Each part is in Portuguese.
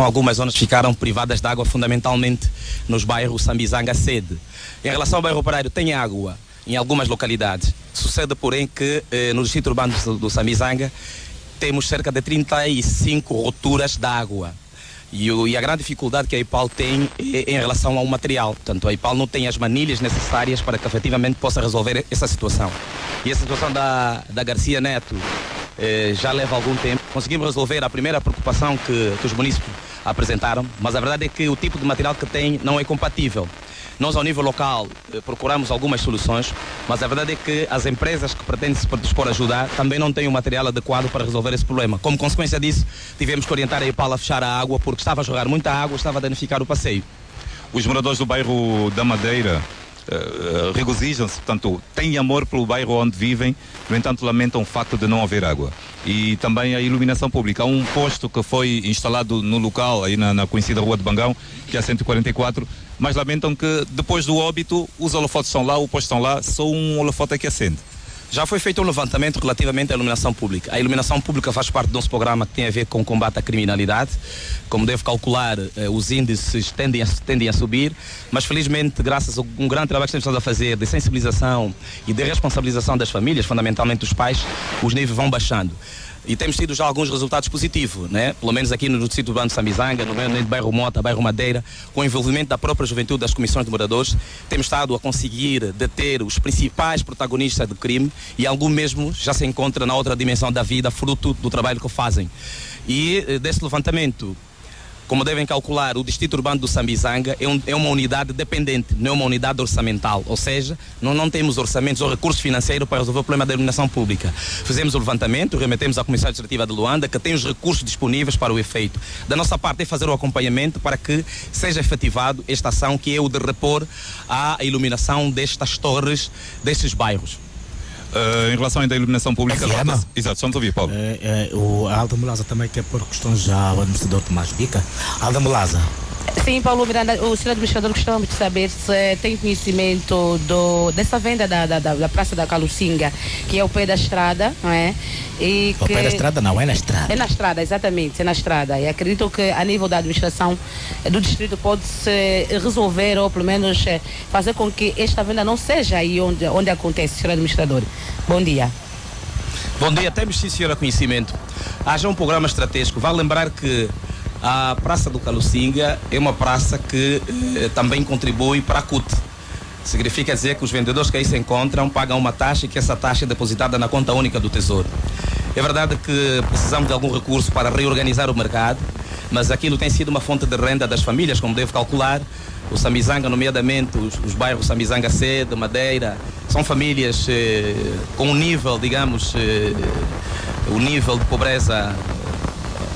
Algumas zonas ficaram privadas de água, fundamentalmente nos bairros Sambizanga Sede. Em relação ao bairro Operário, tem água em algumas localidades. Sucede, porém, que no distrito urbano do Sambizanga temos cerca de 35 roturas de água. E a grande dificuldade que a IPAL tem é em relação ao material. Portanto, a IPAL não tem as manilhas necessárias para que efetivamente possa resolver essa situação. E a situação da Garcia Neto já leva algum tempo. Conseguimos resolver a primeira preocupação que os munícipes apresentaram, mas a verdade é que o tipo de material que tem não é compatível. Nós, ao nível local, procuramos algumas soluções, mas a verdade é que as empresas que pretendem se predispor a ajudar também não têm o material adequado para resolver esse problema. Como consequência disso, tivemos que orientar a IPAL a fechar a água, porque estava a jorrar muita água, estava a danificar o passeio. Os moradores do bairro da Madeira regozijam-se, portanto, têm amor pelo bairro onde vivem, no entanto lamentam o facto de não haver água. E também a iluminação pública. Há um posto que foi instalado no local, aí na conhecida Rua de Bangão, que é a 144, mas lamentam que depois do óbito os holofotes estão lá, o posto estão lá, só um holofote é que acende. Já foi feito um levantamento relativamente à iluminação pública. A iluminação pública faz parte de nosso programa que tem a ver com o combate à criminalidade. Como deve calcular, os índices tendem a subir, mas felizmente, graças a um grande trabalho que estamos a fazer de sensibilização e de responsabilização das famílias, fundamentalmente dos pais, os níveis vão baixando. E temos tido já alguns resultados positivos, né? Pelo menos aqui no distrito urbano de Sambizanga, no bairro Mota, bairro Madeira, com o envolvimento da própria juventude das comissões de moradores, temos estado a conseguir deter os principais protagonistas do crime e algum mesmo já se encontra na outra dimensão da vida, fruto do trabalho que fazem. E desse levantamento, como devem calcular, o distrito urbano do Sambizanga é uma unidade dependente, não é uma unidade orçamental, ou seja, não temos orçamentos ou recursos financeiros para resolver o problema da iluminação pública. Fizemos o levantamento, remetemos à Comissão Administrativa de Luanda, que tem os recursos disponíveis para o efeito. Da nossa parte é fazer o acompanhamento para que seja efetivado esta ação, que é o de repor a iluminação destas torres, destes bairros. Em relação ainda à iluminação pública... Exato, estamos a ouvir, Paulo. O Alda Mulaza também quer pôr questões já ao administrador Tomás Bica. Alda Mulaza. Sim, Paulo Miranda, o senhor administrador, gostávamos de saber se tem conhecimento dessa venda da Praça da Calucinga, que é ao pé da estrada, não é? E ao pé da estrada não, é na estrada. É na estrada, exatamente, é na estrada. E acredito que a nível da administração do distrito pode-se resolver ou pelo menos fazer com que esta venda não seja aí onde acontece, senhor administrador. Bom dia. Bom dia, temos sim, senhora, conhecimento. Há já um programa estratégico. Vale lembrar que a Praça do Calucinga é uma praça que também contribui para a CUT. Significa dizer que os vendedores que aí se encontram pagam uma taxa e que essa taxa é depositada na conta única do Tesouro. É verdade que precisamos de algum recurso para reorganizar o mercado, mas aquilo tem sido uma fonte de renda das famílias, como devo calcular. O Sambizanga, nomeadamente os bairros Sambizanga Sede, Madeira, são famílias com um nível, digamos, o nível de pobreza,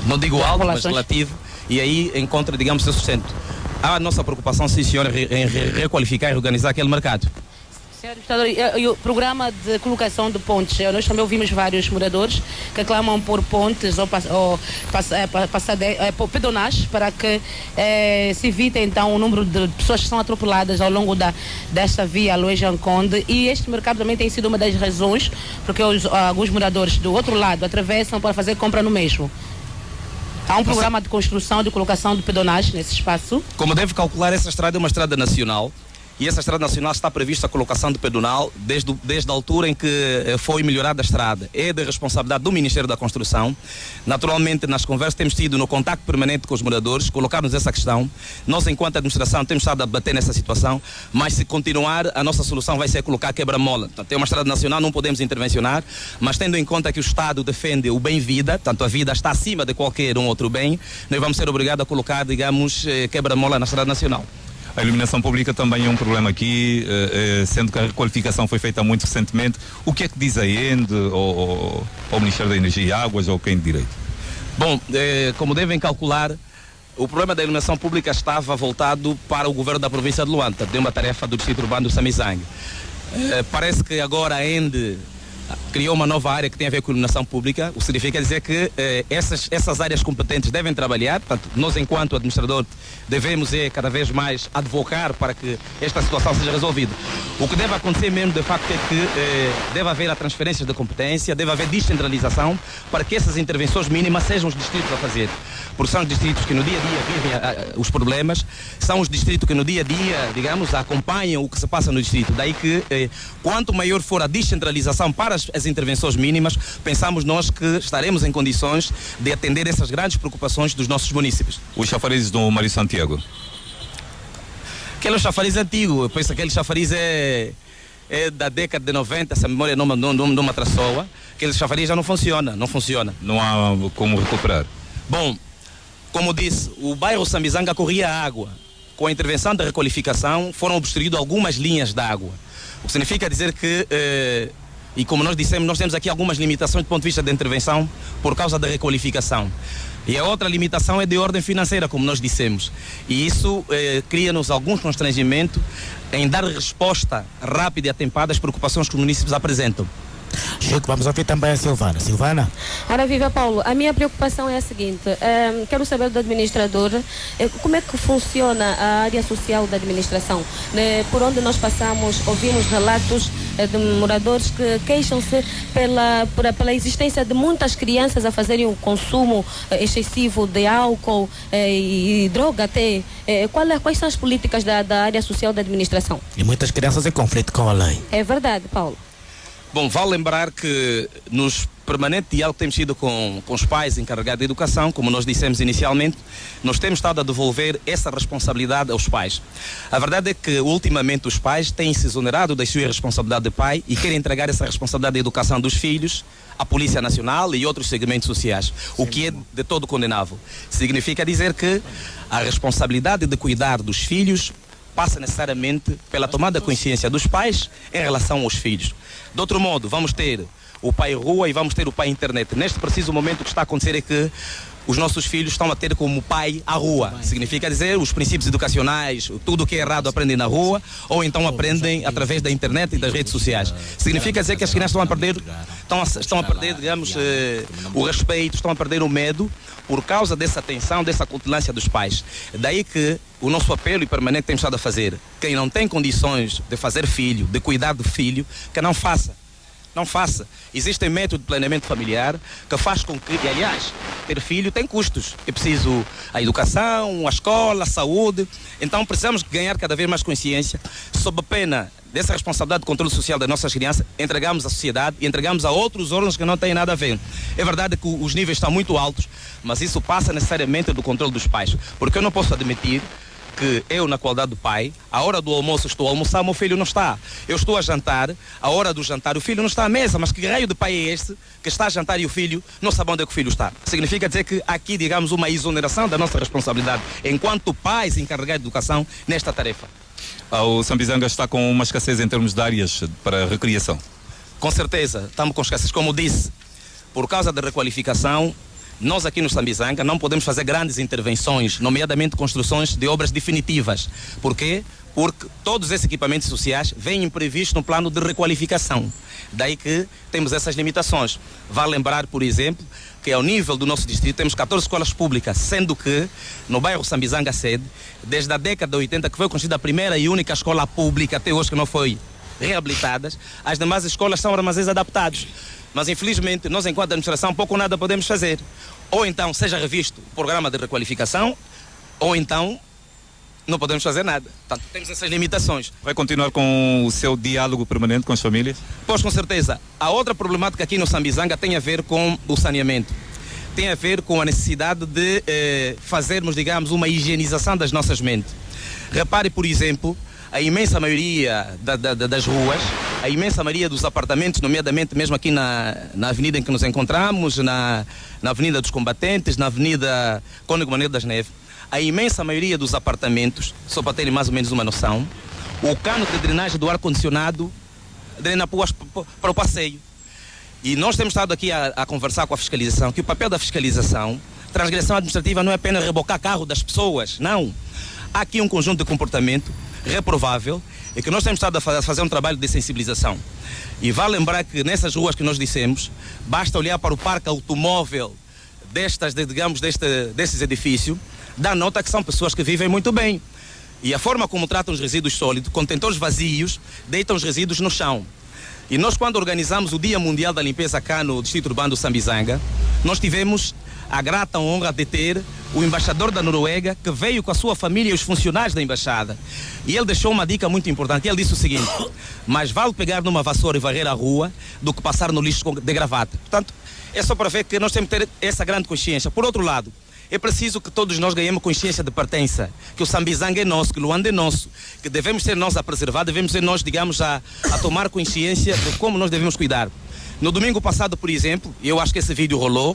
não digo alto, mas relativo, e aí encontra, digamos, seu sustento. Há a nossa preocupação, sim, senhora, em requalificar e reorganizar aquele mercado. Senhor administrador, e o programa de colocação de pontes, nós também ouvimos vários moradores que clamam por pontes ou pedonais para que se evite então o número de pessoas que são atropeladas ao longo desta via Luís Anconde, e este mercado também tem sido uma das razões porque alguns moradores do outro lado atravessam para fazer compra no mesmo. Há um programa de construção, de colocação de pedonais nesse espaço? Como deve calcular, essa estrada é uma estrada nacional. E essa estrada nacional está prevista a colocação de pedonal desde a altura em que foi melhorada a estrada. É da responsabilidade do Ministério da Construção. Naturalmente, nas conversas temos tido no contacto permanente com os moradores, colocarmos essa questão. Nós, enquanto administração, temos estado a bater nessa situação, mas se continuar, a nossa solução vai ser colocar quebra-mola. Portanto, é uma estrada nacional, não podemos intervencionar, mas tendo em conta que o Estado defende o bem-vida, tanto a vida está acima de qualquer outro bem, nós vamos ser obrigados a colocar, digamos, quebra-mola na estrada nacional. A iluminação pública também é um problema aqui, sendo que a requalificação foi feita muito recentemente. O que é que diz a ENDE, ou o Ministério da Energia e Águas, ou quem de direito? Bom, como devem calcular, o problema da iluminação pública estava voltado para o governo da província de Luanda, de uma tarefa do distrito urbano do Sambizanga. Parece que agora a ENDE criou uma nova área que tem a ver com iluminação pública, o que significa dizer que essas áreas competentes devem trabalhar. Portanto, nós, enquanto administrador, devemos cada vez mais advocar para que esta situação seja resolvida. O que deve acontecer mesmo, de facto, é que deve haver a transferência de competência, deve haver descentralização para que essas intervenções mínimas sejam os distritos a fazer. Porque são os distritos que no dia a dia vivem os problemas, são os distritos que no dia a dia, digamos, acompanham o que se passa no distrito. Daí que quanto maior for a descentralização para as intervenções mínimas, pensamos nós que estaremos em condições de atender essas grandes preocupações dos nossos municípios. Os chafarizes do Mário Santiago? Aquele chafariz antigo, eu penso que aquele chafariz é da década de 90, se a memória não me atrasou. Aquele chafariz já não funciona. Não há como recuperar? Bom, como disse, o bairro Sambizanga corria água. Com a intervenção da requalificação foram obstruídas algumas linhas de água. O que significa dizer que, e como nós dissemos, nós temos aqui algumas limitações do ponto de vista da intervenção por causa da requalificação. E a outra limitação é de ordem financeira, como nós dissemos. E isso cria-nos algum constrangimento em dar resposta rápida e atempada às preocupações que os municípios apresentam. Chico, vamos ouvir também a Silvana. Silvana? Ora viva, Paulo, a minha preocupação é a seguinte, quero saber do administrador como é que funciona a área social da administração. Por onde nós passamos, ouvimos relatos de moradores que queixam-se pela existência de muitas crianças a fazerem um consumo excessivo de álcool e droga até. Quais são as políticas da área social da administração? E muitas crianças em conflito com a lei. É verdade, Paulo. Bom, vale lembrar que nos permanente diálogo que temos tido com os pais encarregados de educação, como nós dissemos inicialmente, nós temos estado a devolver essa responsabilidade aos pais. A verdade é que, ultimamente, os pais têm se exonerado da sua responsabilidade de pai e querem entregar essa responsabilidade de educação dos filhos à Polícia Nacional e outros segmentos sociais, o que é de todo condenável. Significa dizer que a responsabilidade de cuidar dos filhos passa necessariamente pela tomada de consciência dos pais em relação aos filhos. De outro modo, vamos ter o pai rua e vamos ter o pai internet. Neste preciso momento, o que está a acontecer é que os nossos filhos estão a ter como pai a rua. Significa dizer, os princípios educacionais, tudo o que é errado aprendem na rua, ou então aprendem através da internet e das redes sociais. Significa dizer que as crianças estão a perder, digamos, o respeito, estão a perder o medo por causa dessa tensão, dessa acutilância dos pais. Daí que o nosso apelo e permanente temos estado a fazer. Quem não tem condições de fazer filho, de cuidar do filho, que não faça. Não faça. Existem métodos de planeamento familiar que faz com que, e aliás, ter filho tem custos. É preciso a educação, a escola, a saúde. Então precisamos ganhar cada vez mais consciência sob a pena dessa responsabilidade de controle social das nossas crianças, entregamos à sociedade e entregamos a outros órgãos que não têm nada a ver. É verdade que os níveis estão muito altos, mas isso passa necessariamente do controle dos pais. Porque eu não posso admitir que eu, na qualidade do pai, a hora do almoço estou a almoçar, meu filho não está. Eu estou a jantar, a hora do jantar, o filho não está à mesa, mas que raio de pai é este que está a jantar e o filho não sabe onde é que o filho está? Significa dizer que aqui, digamos, uma exoneração da nossa responsabilidade enquanto pais encarregados de educação nesta tarefa. O Sambizanga está com uma escassez em termos de áreas para recriação? Com certeza, estamos com escassez. Como disse, por causa da requalificação, nós aqui no Sambizanga não podemos fazer grandes intervenções, nomeadamente construções de obras definitivas. Por quê? Porque todos esses equipamentos sociais vêm previstos no plano de requalificação. Daí que temos essas limitações. Vale lembrar, por exemplo, que ao nível do nosso distrito temos 14 escolas públicas, sendo que no bairro Sambizanga sede, desde a década de 80, que foi construída a primeira e única escola pública até hoje que não foi reabilitada, as demais escolas são armazéns adaptados. Mas infelizmente nós, enquanto administração, pouco ou nada podemos fazer. Ou então seja revisto o programa de requalificação, ou então não podemos fazer nada. Portanto, temos essas limitações. Vai continuar com o seu diálogo permanente com as famílias? Pois, com certeza. A outra problemática aqui no Sambizanga tem a ver com o saneamento. Tem a ver com a necessidade de fazermos, digamos, uma higienização das nossas mentes. Repare, por exemplo, a imensa maioria das ruas, a imensa maioria dos apartamentos, nomeadamente mesmo aqui na avenida em que nos encontramos, na Avenida dos Combatentes, na Avenida Cônego Manuel das Neves, a imensa maioria dos apartamentos, só para terem mais ou menos uma noção, o cano de drenagem do ar-condicionado drena para o passeio. E nós temos estado aqui a conversar com a fiscalização, que o papel da fiscalização, transgressão administrativa não é apenas rebocar carro das pessoas, não. Há aqui um conjunto de comportamento reprovável é que nós temos estado a fazer um trabalho de sensibilização. E vale lembrar que nessas ruas que nós dissemos, basta olhar para o parque automóvel desses edifícios, dá nota que são pessoas que vivem muito bem. E a forma como tratam os resíduos sólidos, contentores vazios, deitam os resíduos no chão. E nós, quando organizamos o Dia Mundial da Limpeza cá no Distrito Urbano do Sambizanga, nós tivemos a grata honra de ter o embaixador da Noruega, que veio com a sua família e os funcionários da embaixada. E ele deixou uma dica muito importante. Ele disse o seguinte: mais vale pegar numa vassoura e varrer a rua do que passar no lixo de gravata. Portanto, é só para ver que nós temos que ter essa grande consciência. Por outro lado, é preciso que todos nós ganhemos consciência de pertença, que o Sambizanga é nosso, que o Luanda é nosso, que devemos ser nós a preservar, devemos ser nós, digamos, a tomar consciência de como nós devemos cuidar. No domingo passado, por exemplo, eu acho que esse vídeo rolou,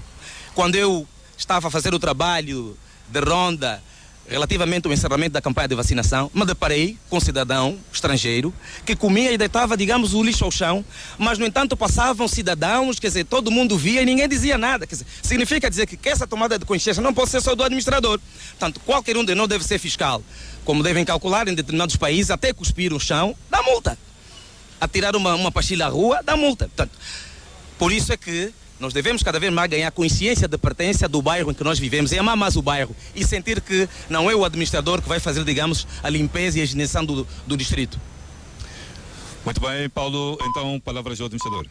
quando eu estava a fazer o trabalho de ronda relativamente ao encerramento da campanha de vacinação, me deparei com um cidadão estrangeiro que comia e deitava, digamos, o lixo ao chão, mas, no entanto, passavam cidadãos, quer dizer, todo mundo via e ninguém dizia nada. Quer dizer, significa dizer que essa tomada de consciência não pode ser só do administrador. Portanto, qualquer um de nós deve ser fiscal. Como devem calcular em determinados países, até cuspir o chão, dá multa. Atirar uma pastilha à rua, dá multa. Portanto, por isso é que nós devemos cada vez mais ganhar consciência de pertença do bairro em que nós vivemos e amar mais o bairro e sentir que não é o administrador que vai fazer, digamos, a limpeza e a higienização do distrito. Muito bem, Paulo. Então, palavras do administrador.